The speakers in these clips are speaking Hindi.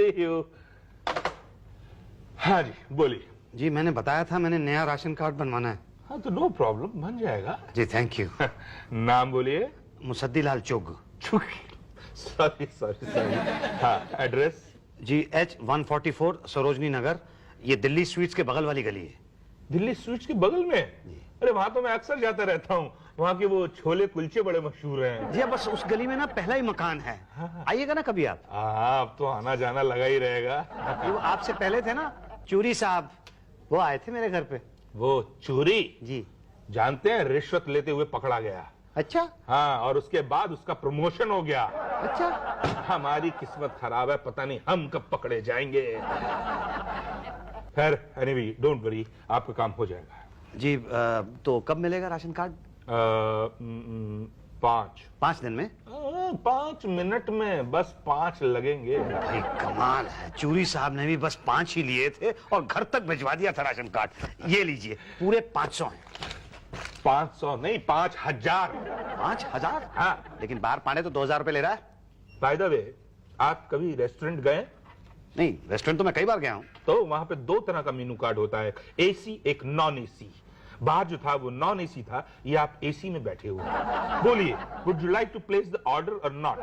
सी यू। हाँ जी बोलिए। जी मैंने बताया था मैंने नया राशन कार्ड बनवाना है। हाँ तो नो प्रॉब्लम, बन जाएगा जी। Thank you. नाम बोलिए। मुसद्दीलाल चुग। Sorry sorry sorry. हाँ एड्रेस? जी H144 सरोजनी नगर, ये दिल्ली स्वीट्स के बगल वाली गली है। दिल्ली स्वीट्स के बगल में? अरे वहां तो मैं अक्सर जाता रहता हूँ, वहाँ के वो छोले कुलचे बड़े मशहूर हैं। जी बस उस गली में ना पहला ही मकान है। आइएगा ना कभी आप। हाँ अब तो आना जाना लगा ही रहेगा। वो आपसे पहले थे ना चूरी साहब, वो आए थे मेरे घर पे। वो चोरी? जी जानते हैं, रिश्वत लेते हुए पकड़ा गया। अच्छा। हाँ और उसके बाद उसका प्रमोशन हो गया। अच्छा। हमारी किस्मत खराब है, पता नहीं हम कब पकड़े जाएंगे। खैर एनीवे डोंट वरी, आपका काम हो जाएगा। जी तो कब मिलेगा राशन कार्ड? 5 दिन में? 5 मिनट में, बस 5 लगेंगे। भाई कमाल है, चूरी साहब ने भी बस 5 ही लिए थे और घर तक भिजवा दिया था राशन कार्ड। ये लीजिए पूरे 500 हैं। 500 नहीं 5000। 5000? हाँ लेकिन बाहर पाने तो 2000 रुपए ले रहा है। बाय द वे, आप कभी रेस्टोरेंट गए? नहीं, रेस्टोरेंट तो मैं कई बार गया हूँ। तो वहां पे 2 तरह का मेनू कार्ड होता है, एसी एक नॉन एसी। बाहर जो था वो नॉन एसी था, ये आप एसी में बैठे हुए। बोलिए, would you like to place the order or not?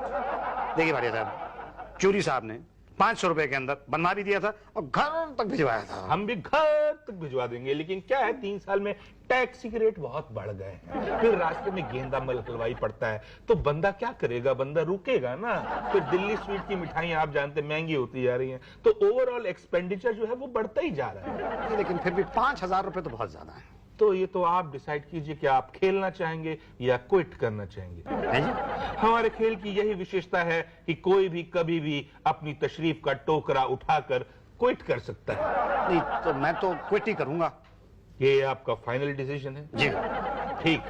देखिए भाटिया साहब, चूरी साहब ने 500 रुपए के अंदर बनवा भी दिया था और घर तक भिजवाया था। हम भी घर तक भिजवा देंगे, लेकिन क्या है 3 साल में टैक्सी के रेट बहुत बढ़ गए हैं, फिर रास्ते में गेंदा मल हलवाई पड़ता है, तो बंदा क्या करेगा, बंदा रुकेगा ना। फिर दिल्ली स्वीट की मिठाइयां आप जानते हैं महंगी होती जा रही हैं, तो ओवरऑल एक्सपेंडिचर जो है वो बढ़ता ही जा रहा है। लेकिन फिर भी 5000 रुपए तो बहुत ज्यादा है। तो ये तो आप डिसाइड कीजिए कि आप खेलना चाहेंगे या क्विट करना चाहेंगे। हमारे खेल की यही विशेषता है कि कोई भी कभी भी अपनी तशरीफ का टोकरा उठाकर क्विट कर सकता है। नहीं तो मैं तो क्विट ही करूंगा। ये आपका फाइनल डिसीजन है? जी ठीक,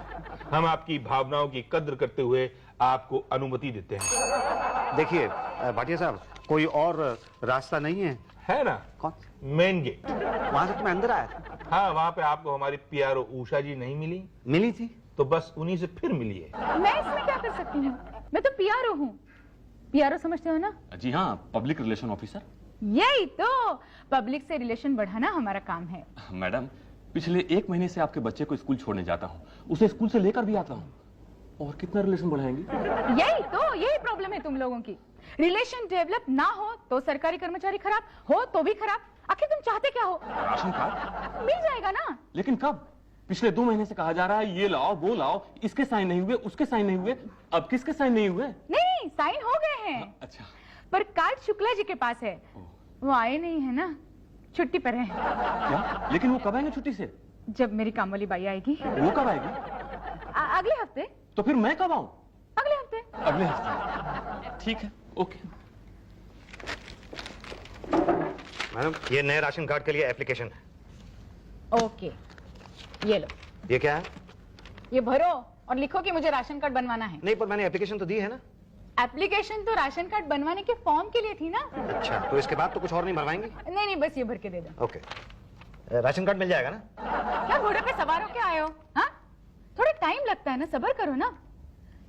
हम आपकी भावनाओं की कद्र करते हुए आपको अनुमति देते हैं। देखिए भाटिया साहब, कोई और रास्ता नहीं है ना? कौन? Main gate. वहां से तो मैं अंदर आया था। हाँ वहां पे आपको हमारी पीआरओ उषा जी नहीं मिली थी, तो बस उन्हीं से फिर मिलिए। मैं इसमें क्या कर सकती हूँ, मैं तो पीआरओ हूँ। पीआरओ समझते हो ना? जी हाँ, पब्लिक रिलेशन ऑफिसर। यही तो, पब्लिक से रिलेशन बढ़ाना हमारा काम है। मैडम, पिछले 1 महीने से आपके बच्चे को स्कूल छोड़ने जाता हूँ, उसे स्कूल से लेकर भी आता हूँ, और कितना रिलेशन बढ़ाएंगे? यही प्रॉब्लम है तुम लोगों की। रिलेशन डेवलप ना हो तो सरकारी कर्मचारी खराब, हो तो भी खराब। आखिर तुम चाहते क्या हो? राशन कार्ड मिल जाएगा ना। लेकिन कब? पिछले 2 महीने से कहा जा रहा है ये लाओ वो लाओ, इसके साइन नहीं हुए, उसके साइन नहीं हुए, अब किसके साइन नहीं हुए? नहीं, साइन हो गए हैं। अच्छा, पर कार्ड शुक्ला जी के पास है, वो आए नहीं है ना, छुट्टी पर है। क्या? लेकिन वो कब आएंगे छुट्टी से? जब मेरी काम वाली बाई आएगी। वो कब आएगी? अगले हफ्ते। तो फिर मैं कब आऊं? अगले हफ्ते। अगले हफ्ते, ठीक है, ओके। मैडम ये नए राशन कार्ड के लिए एप्लीकेशन है। ओके, ये लो। ये क्या है? ये भरो और लिखो कि मुझे राशन कार्ड बनवाना है। नहीं पर मैंने एप्लीकेशन तो दी है ना। एप्लीकेशन तो राशन कार्ड बनवाने के फॉर्म के लिए थी ना। अच्छा, तो इसके बाद तो कुछ और नहीं भरवाएंगे? नहीं, बस ये भर के दे दो। ओके, राशन कार्ड मिल जाएगा ना? क्या घोड़े पे सवार होके आए हो? हाँ, थोड़ा टाइम लगता है ना, सब्र करो ना।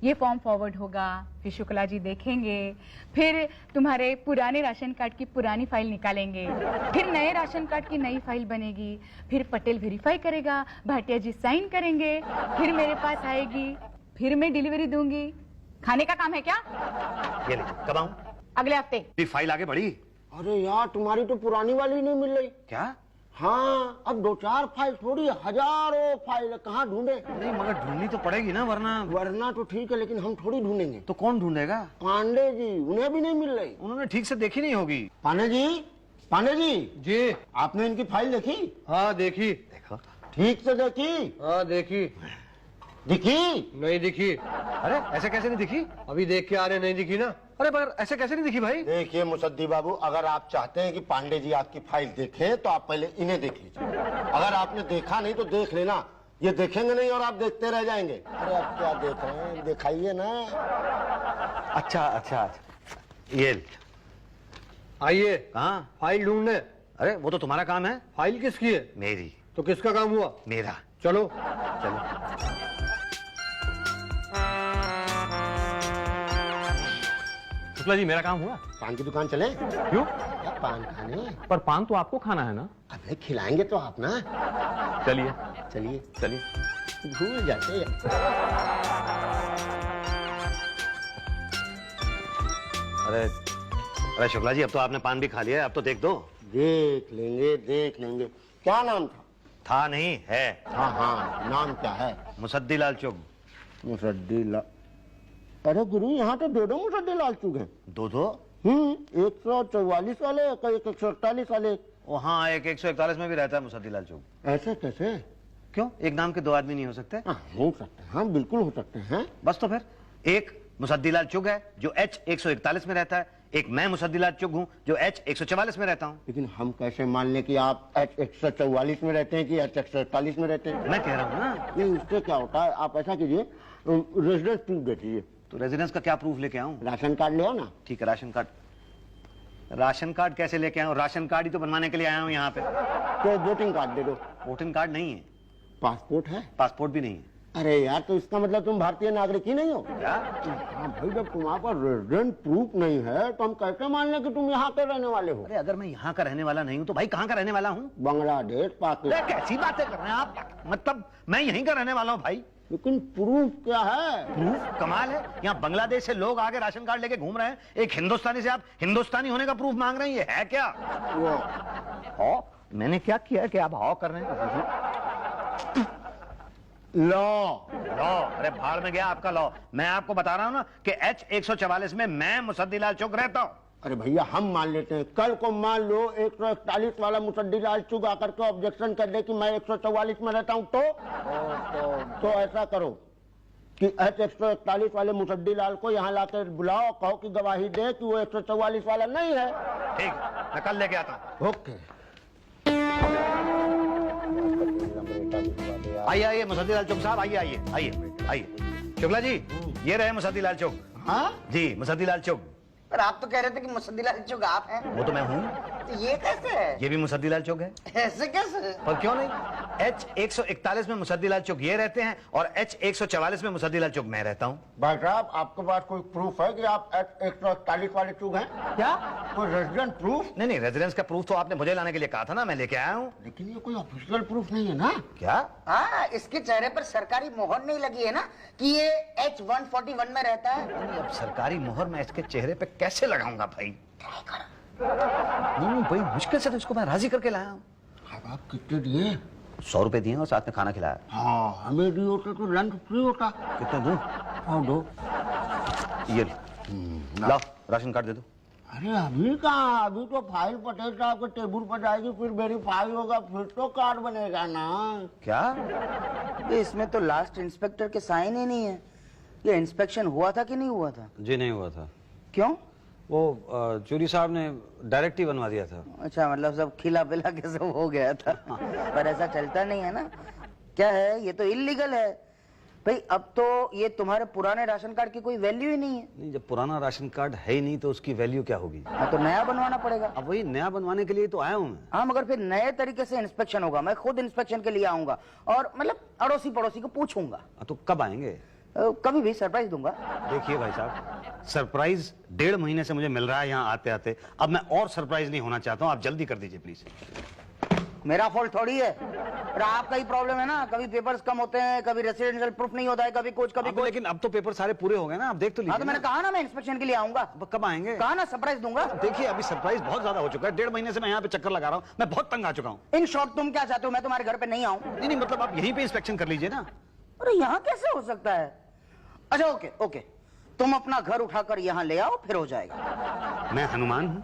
ये फॉर्म फॉरवर्ड होगा, फिर शुक्ला जी देखेंगे, फिर तुम्हारे पुराने राशन कार्ड की पुरानी फाइल निकालेंगे, फिर नए राशन कार्ड की नई फाइल बनेगी, फिर पटेल वेरीफाई करेगा, भाटिया जी साइन करेंगे, फिर मेरे पास आएगी, फिर मैं डिलीवरी दूंगी। खाने का काम है क्या? ये ले, कब आऊं? अगले हफ्ते। फाइल आगे बढ़ी? अरे यार, तुम्हारी तो पुरानी वाली नहीं मिल रही। क्या? हाँ, अब 2-4 फाइल थोड़ी, हजारों फाइल कहाँ ढूंढे? नहीं मगर ढूंढनी तो पड़ेगी ना, वरना तो ठीक है, लेकिन हम थोड़ी ढूंढेंगे। तो कौन ढूंढेगा? पांडे जी, उन्हें भी नहीं मिल रही। उन्होंने ठीक से देखी नहीं होगी। पांडे जी जी आपने इनकी फाइल देखी? हाँ देखी। देखो ठीक से देखी? हाँ देखी। दिखी? नहीं दिखी। अरे ऐसे कैसे नहीं दिखी? अभी देख के आ रहे, नहीं दिखी ना। अरे पर ऐसे कैसे नहीं दिखी भाई? देखिए मुसद्दी बाबू, अगर आप चाहते हैं कि पांडे जी आपकी फाइल देखें तो आप पहले इन्हें देख लीजिए। अगर आपने देखा नहीं तो देख लेना, ये देखेंगे नहीं और आप देखते रह जाएंगे। अरे आप क्या देख रहे हैं, दिखाइए ना। अच्छा ये आइए। कहाँ? फाइल ढूंढने। अरे वो तो तुम्हारा काम है। फाइल किसकी है? मेरी। तो किसका काम हुआ? मेरा। चलो। शुक्ला जी मेरा काम हुआ? पान की दुकान चले? क्यों? क्या पान खाने? पर पान तो आपको खाना है ना। अबे खिलाएंगे तो आप ना। चलिए चलिए चलिए। भूल जाते हैं। अरे शुक्ला जी, अब तो आपने पान भी खा लिया है, अब तो देख दो। देख लेंगे देख लेंगे। क्या नाम था? था नहीं है। हाँ हाँ, नाम क्या है? मुसद्दी लाल चुग। मुसद्दी लाल। अरे गुरु, यहाँ तो दो मुसद्दी लाल चुग हैं। दो 144 वाले, एक 148 वाले। ओ हाँ, एक 141 में भी रहता है मुसद्दी लाल चुग। ऐसे कैसे? क्यों, एक नाम के दो आदमी नहीं हो सकते? हाँ, हो सकते हैं, हाँ बिल्कुल हो सकते हैं। बस तो फिर एक मुसद्दी लाल चुग है जो H141 में रहता है, एक मैं मुसद्दी लाल चुग हूँ जो H144 में रहता हूँ। लेकिन हम कैसे मान लें कि आप H144 में रहते हैं कि H141 में रहते हैं? मैं कह रहा हूँ ना। नहीं, उससे क्या होता है, आप ऐसा कीजिए, रेजिडेंस प्रूफ दे दीजिए। तो रेजिडेंस का क्या प्रूफ लेके आऊँ? राशन कार्ड ले आओ ना। ठीक है, राशन कार्ड। राशन कार्ड कैसे लेके आऊँ? राशन कार्ड ही तो बनवाने के लिए आया हूँ यहाँ पे। तो वोटिंग कार्ड दे दो। वोटिंग कार्ड नहीं है। पासपोर्ट है? पासपोर्ट भी नहीं है। अरे यार, तो इसका मतलब तुम भारतीय नागरिक ही नहीं हो क्या? हाँ भाई, जब तुम्हारे पास रेजिडेंट प्रूफ नहीं है तो हम कैसे मान लें कि तुम यहाँ के रहने वाले हो? अरे अगर मैं यहाँ का रहने वाला नहीं हूँ तो भाई कहाँ का रहने वाला हूँ? बांग्लादेश, पाकिस्तान। कैसी बातें कर रहे हैं आप? मतलब मैं यहीं का रहने वाला हूँ भाई। लेकिन प्रूफ क्या है? प्रूफ कमाल है, यहाँ बांग्लादेश से लोग आके राशन कार्ड लेके घूम रहे हैं, एक हिंदुस्तानी से आप हिंदुस्तानी होने का प्रूफ मांग रहे हैं, ये है क्या? वो हाँ, मैंने क्या किया कि आप हाँ कर रहे हैं? लॉ। अरे भाड़ में गया आपका लॉ। मैं आपको बता रहा हूँ ना कि H144 में मैं मुसद्दी लाल चुग रहता हूँ। अरे भैया, हम मान लेते हैं, कल को मान लो 141 वाला मुसद्दी लाल चुग आकर के ऑब्जेक्शन कर दे कि मैं 144 में रहता हूँ, तो ऐसा करो कि H141 वाले मुसद्दी लाल को यहाँ लाकर बुलाओ, कहो कि गवाही दे कि वो 144 वाला नहीं है। ठीक, मैं कल लेके आता हूँ। ओके। आइए आइए मुसद्दी लाल चुग साहब, आइए आइए आइए आइए। शुक्ला जी, ये रहे मुसद्दी लाल चुग। हाँ? जी, मुसद्दी लाल चुग। पर आप तो कह रहे थे कि मुसद्दी लाल चुग आप हैं। वो तो मैं हूँ। तो ये कैसे है? ये भी मुसद्दी लाल चुग है। ऐसे कैसे? पर क्यों नहीं? H141 में मुसद्दी लाल चुग ये रहते हैं और H144 में मुसद्दी लाल चुग मैं रहता हूँ। भाई साहब, आपके पास कोई प्रूफ है कि आप 141 वाले चुग हैं? क्या? कोई रेजिडेंट प्रूफ? नहीं, रेजिडेंस का प्रूफ तो आपने मुझे लाने के लिए कहा था ना, मैं लेके आया हूँ। लेकिन ये कोई ऑफिशियल प्रूफ नहीं है ना? क्या? हाँ, इसके चेहरे पर सरकारी मोहर नहीं लगी है ना कि ये H141 में रहता है। नहीं, अब सरकारी मोहर मैं इसके चेहरे पे कैसे लगाऊंगा भाई? नहीं, बड़ी मुश्किल से तो इसको मैं राजी करके लाया हूँ। अब आप कितने दिए? 100 रुपए दिए और साथ में खाना खिलाया। हाँ, हमें दिए होते तो लंच फ्री होता। कितने दूं? हाँ, दो। ये लाओ, राशन कार्ड दे दो। अरे अभी कहाँ, अभी तो फाइल पटेल साहब के टेबल पर जाएगी, फिर वेरीफाई होगा, फिर तो कार्ड बनेगा ना। क्या? ये इसमें तो लास्ट इंस्पेक्टर के साइन ही नहीं है। ये इंस्पेक्शन हुआ था कि नहीं हुआ था? जी नहीं हुआ था। क्यों? वो चूरी साहब ने डायरेक्ट ही बनवा दिया था। अच्छा, मतलब सब खिला पिला के सब हो गया था। पर ऐसा चलता नहीं है ना। क्या है, ये तो इलीगल है भाई। अब तो ये तुम्हारे पुराने राशन कार्ड की कोई वैल्यू ही नहीं है। नहीं, जब पुराना राशन कार्ड है ही नहीं तो उसकी वैल्यू क्या होगी? हाँ, तो नया बनवाना पड़ेगा। अब वही नया बनवाने के लिए तो आया हूँ मैं। हाँ, मगर फिर नए तरीके से इंस्पेक्शन होगा। मैं खुद इंस्पेक्शन के लिए आऊंगा और मतलब अड़ोसी पड़ोसी को पूछूंगा। तो कब आएंगे? कभी भी सरप्राइज दूंगा। देखिए भाई साहब, सरप्राइज 1.5 महीने से मुझे मिल रहा है यहाँ आते आते। अब मैं और सरप्राइज नहीं होना चाहता हूँ, आप जल्दी कर दीजिए प्लीज। मेरा फॉल्ट थोड़ी है, पर आपका ही प्रॉब्लम है ना। कभी पेपर्स कम होते हैं, कभी रेसिडेंशियल प्रूफ नहीं होता है, कभी कुछ कभी कुछ। लेकिन अब तो पेपर सारे पूरे हो गए ना, आप देख तो लीजिए। हाँ, तो मैंने कहा ना मैं इंस्पेक्शन के लिए आऊंगा। कब आएंगे? कहा ना सरप्राइज दूंगा। देखिए, अभी सरप्राइज बहुत ज्यादा हो चुका है। 1.5 महीने से मैं यहाँ पे चक्कर लगा रहा हूँ, मैं बहुत तंग आ चुका हूँ। इन शॉर्ट तुम क्या चाहते हो, मैं तुम्हारे घर पे नहीं आऊं? नहीं, मतलब आप यहीं पे इंस्पेक्शन कर लीजिए ना। अरे यहाँ कैसे हो सकता है? अच्छा, ओके ओके, तुम अपना घर उठाकर यहाँ ले आओ, फिर हो जाएगा। मैं हनुमान हूँ।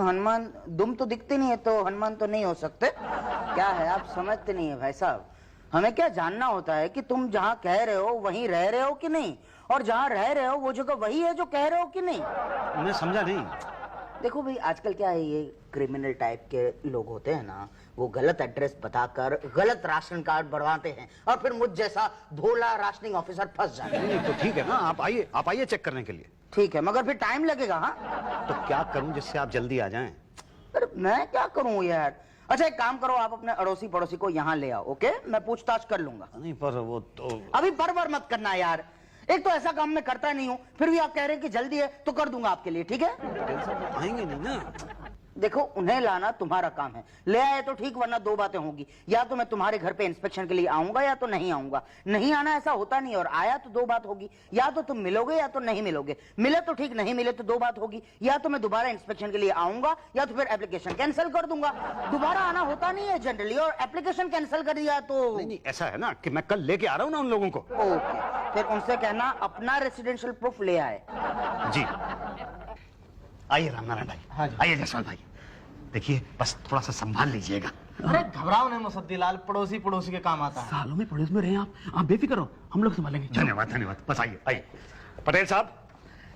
हनुमान? दुम तो दिखते नहीं है तो हनुमान तो नहीं हो सकते। क्या है, आप समझते नहीं है भाई साहब। हमें क्या जानना होता है कि तुम जहाँ कह रहे हो वहीं रह रहे हो कि नहीं, और जहाँ रह रहे हो वो जगह वही है जो कह रहे हो कि नहीं। मैं समझा नहीं। देखो भाई, आजकल क्या है, ये क्रिमिनल टाइप के लोग होते हैं ना, वो गलत एड्रेस बताकर गलत राशन कार्ड बनवाते हैं और फिर मुझ जैसा भोला राशनिंग ऑफिसर फंस जाता है। नहीं, तो ठीक है ना, आप आइए चेक करने के लिए। ठीक है, मगर फिर टाइम लगेगा। हाँ, तो क्या करूं जिससे आप जल्दी आ जाएं? अरे मैं क्या करूं यार। अच्छा, एक काम करो, आप अपने अड़ोसी पड़ोसी को यहाँ ले आओ, ओके? मैं पूछताछ कर लूंगा। नहीं, पर वो तो अभी बरबर मत करना यार। एक तो ऐसा काम मैं करता नहीं हूँ, फिर भी आप कह रहे हैं कि जल्दी है तो कर दूंगा आपके लिए, ठीक है? पटेल साहब आएंगे नहीं ना। देखो, उन्हें लाना तुम्हारा काम है, ले आए तो ठीक, वरना दो बातें होंगी, या तो मैं तुम्हारे घर पे इंस्पेक्शन के लिए आऊंगा या तो नहीं आऊंगा। नहीं आना ऐसा होता नहीं, और आया तो दो बात होगी, या तो तुम मिलोगे या तो नहीं मिलोगे। मिले तो ठीक, नहीं मिले तो दो बात होगी, या तो मैं दोबारा इंस्पेक्शन के लिए आऊंगा या तो फिर एप्लीकेशन कैंसिल कर दूंगा। दोबारा आना होता नहीं है जनरली, और एप्लीकेशन कैंसिल कर दिया तो नहीं, ऐसा है ना कि मैं कल लेके आ रहा हूँ ना उन लोगों को। ओके, फिर उनसे कहना अपना रेसिडेंशियल प्रूफ ले आए। जी आइए रामनारायण भाई, आइए जायसवाल भाई, देखिए बस थोड़ा सा संभाल लीजिएगा। अरे घबराओ नहीं मुसद्दीलाल, पड़ोसी पड़ोसी के काम आता है। सालों में पड़ोस में रहे आप बेफिक्र हो, हम लोग संभालेंगे। धन्यवाद धन्यवाद, बस आइए आइए। पटेल साहब,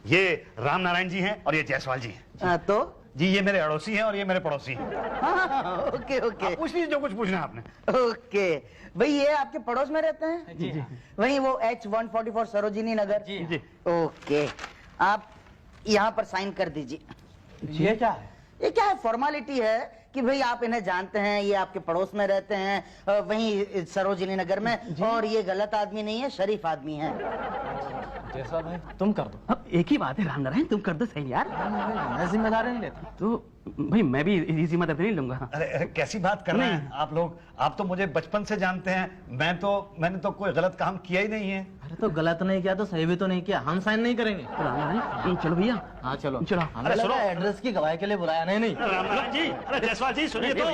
ये रामनारायण जी हैं और ये जायसवाल जी हैं। तो जी ये मेरे अड़ोसी हैं और ये मेरे पड़ोसी हैं। हाँ, ओके ओके पूछ लीजिए जो कुछ पूछना है आपने। ओके भाई, ये आपके पड़ोस में रहते हैं? जी वही वो H144 सरोजिनी नगर। जी। ओके, आप यहाँ पर साइन कर दीजिए। ये क्या है? ये क्या है, फॉर्मेलिटी है कि भाई आप इन्हें जानते हैं, ये आपके पड़ोस में रहते हैं, वहीं सरोजिनी नगर में, और ये गलत आदमी नहीं है, शरीफ आदमी है। जैसा भाई तुम कर दो। अब एक ही बात है रामनारायण, तुम कर दो सही यार। मैं जिम्मेदारी नहीं लेता। तो भाई मैं भी इसी मदद नहीं लूंगा। अरे कैसी बात कर रहे हैं आप लोग, आप तो मुझे बचपन से जानते हैं, मैंने तो कोई गलत काम किया ही नहीं है। अरे तो गलत नहीं किया तो सही भी तो नहीं किया, हम साइन नहीं करेंगे। रामनारायण चलो भैया। हाँ चलो चलो। हमें लगा एड्रेस की गवाही के लिए बुलाया। नहीं रामनारायण जी, अरे जायसवाल जी सुनिए तो।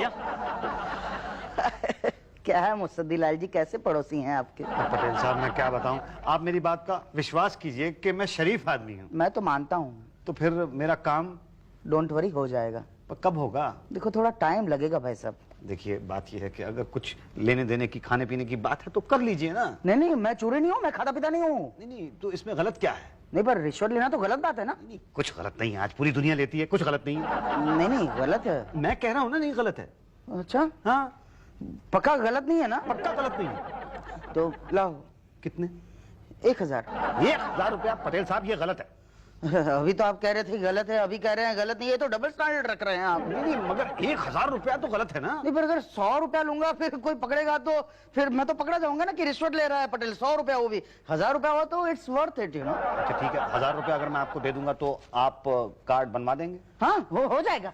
क्या है मुसद्दीलाल जी, कैसे पड़ोसी हैं आपके? पटेल साहब मैं क्या बताऊं, आप मेरी बात का विश्वास कीजिए कि मैं शरीफ आदमी हूं। मैं तो मानता हूँ। तो फिर मेरा काम डोंट वरी, हो जाएगा। कब होगा? देखो थोड़ा टाइम लगेगा भाई साहब। देखिए बात यह है कि अगर कुछ लेने देने की, खाने पीने की बात है तो कर लीजिए ना। नहीं नहीं, मैं चोरी नहीं हूँ, मैं खाता पीता नहीं हूँ। नहीं तो इसमें गलत क्या है? नहीं, पर रिश्वत लेना तो गलत बात है ना? नहीं कुछ गलत नहीं है, आज पूरी दुनिया लेती है, कुछ गलत नहीं है। नहीं नहीं, गलत है। मैं कह रहा हूँ ना नहीं गलत है। अच्छा, हाँ पक्का गलत नहीं है ना? पक्का गलत नहीं है। तो लाओ। कितने? 1000। 1000 रुपया? पटेल साहब ये गलत है। अभी तो आप कह रहे थे गलत है, अभी कह रहे हैं गलत नहीं है, तो डबल स्टैंडर्ड रख रहे हैं आप। नहीं मगर 1000 रुपया तो गलत है ना। नहीं, पर अगर 100 रुपया लूंगा फिर कोई पकड़ेगा तो फिर मैं तो पकड़ा जाऊंगा ना कि रिश्वत ले रहा है पटेल। 100 रुपया, वो भी 1000 रुपया हो तो it's worth it, you know. अच्छा ठीक है, 1000 रुपया अगर मैं आपको दे दूंगा तो आप कार्ड बनवा देंगे? हाँ, हो जाएगा।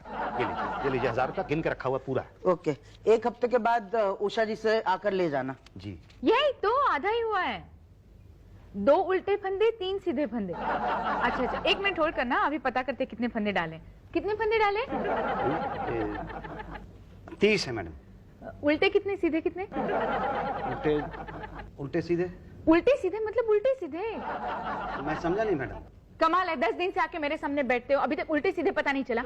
ये लीजिए 1000 रुपया गिन के रखा हुआ पूरा है। ओके, 1 हफ्ते के बाद उषा जी से आकर ले जाना। जी यही तो आधा ही हुआ है। 2 उल्टे फंदे 3 सीधे फंदे। अच्छा अच्छा, 1 मिनट होल्ड करना, अभी पता करते कितने फंदे डालें। कितने फंदे डालें? 30 है मैडम। उल्टे कितने, सीधे कितने? उल्टे सीधे? उल्टे सीधे मतलब उल्टे सीधे। मैं समझा नहीं मैडम। कमाल है, 10 दिन से आके मेरे सामने बैठते हो, अभी तक उल्टे सीधे पता नहीं चला।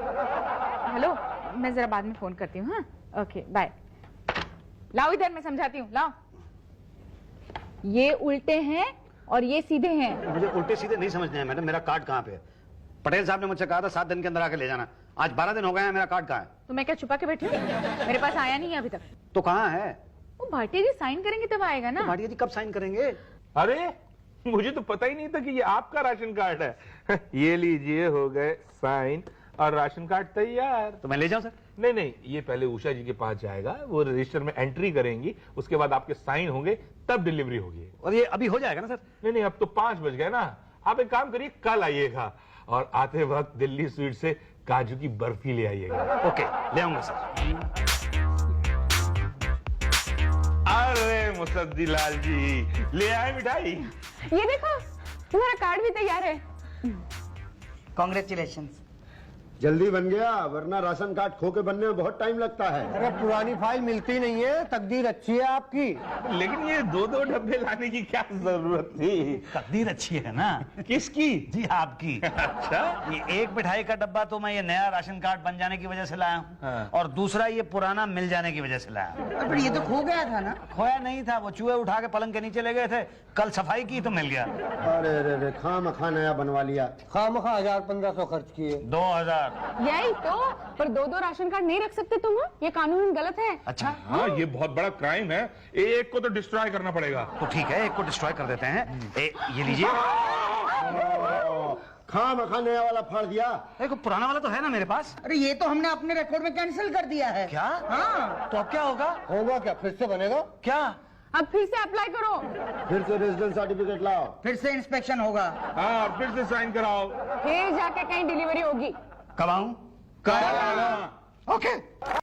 हेलो, मैं जरा बाद में फोन करती हूँ। हाँ ओके बाय। लाओ इधर, मैं समझाती हूँ, लाओ। ये उल्टे हैं और ये सीधे हैं। मुझे उल्टे सीधे नहीं समझने हैं मैडम, मेरा कार्ड कहाँ पे है? पटेल साहब ने मुझसे कहा था 7 दिन के अंदर आके ले जाना, आज 12 दिन हो गए हैं, मेरा कार्ड कहाँ है? तो मैं क्या छुपा के बैठी हूँ? मेरे पास आया नहीं है अभी तक। तो कहाँ है? वो भाटिया जी साइन करेंगे तब आएगा ना। तो भाटिया जी कब साइन करेंगे? अरे मुझे तो पता ही नहीं था कि ये आपका राशन कार्ड है। ये लीजिए, हो गए साइन और राशन कार्ड तैयार। तो मैं ले जाऊं सर? नहीं नहीं, ये पहले उषा जी के पास जाएगा, वो रजिस्टर में एंट्री करेंगी, उसके बाद आपके साइन होंगे, तब डिलीवरी होगी। और ये अभी हो जाएगा ना सर? नहीं नहीं, अब तो 5 बज गए ना। आप एक काम करिए, कल आइएगा और आते वक्त दिल्ली स्वीट से काजू की बर्फी ले आइएगा। ओके, ले आऊंगा सर। अरे मुसद्दीलाल जी, ले आए मिठाई। ये देखो, तुम्हारा कार्ड भी तैयार है। कॉन्ग्रेचुलेशंस। जल्दी बन गया, वरना राशन कार्ड खो के बनने में बहुत टाइम लगता है। अरे पुरानी फाइल मिलती नहीं है, तकदीर अच्छी है आपकी। लेकिन ये 2-2 डब्बे लाने की क्या जरूरत थी? तकदीर अच्छी है ना? किसकी? जी आपकी। अच्छा, ये एक मिठाई का डब्बा तो मैं ये नया राशन कार्ड बन जाने की वजह से लाया हूँ, हाँ। और दूसरा ये पुराना मिल जाने की वजह से लाया हूँ। पर ये तो खो गया था ना? खोया नहीं था, वो चूहे उठा के पलंग के नीचे ले गए थे, कल सफाई की तो मिल गया। अरे रे रे, खामखा नया बनवा लिया। खामखा 1000-1500 खर्च किए। 2000। यही तो, पर 2-2 राशन कार्ड नहीं रख सकते तुम, ये कानून गलत है। अच्छा हाँ ये बहुत बड़ा क्राइम है, एक को तो डिस्ट्रॉय करना पड़ेगा। तो ठीक है, एक को डिस्ट्रॉय कर देते हैं। ये लीजिए। खामखा नया वाला फाड़ दिया। देखो पुराना वाला तो है ना मेरे पास। अरे ये तो हमने अपने रिकॉर्ड में कैंसिल कर दिया है। क्या? हाँ। तो अब क्या होगा? होगा क्या, फिर से बनेगा? क्या? अब फिर से अप्लाई करो। फिर से रेजिडेंस सर्टिफिकेट लाओ। फिर से इंस्पेक्शन होगा। हाँ, और फिर से साइन कराओ। फिर जाके कहीं डिलीवरी होगी। कब आऊं? कल आना। ओके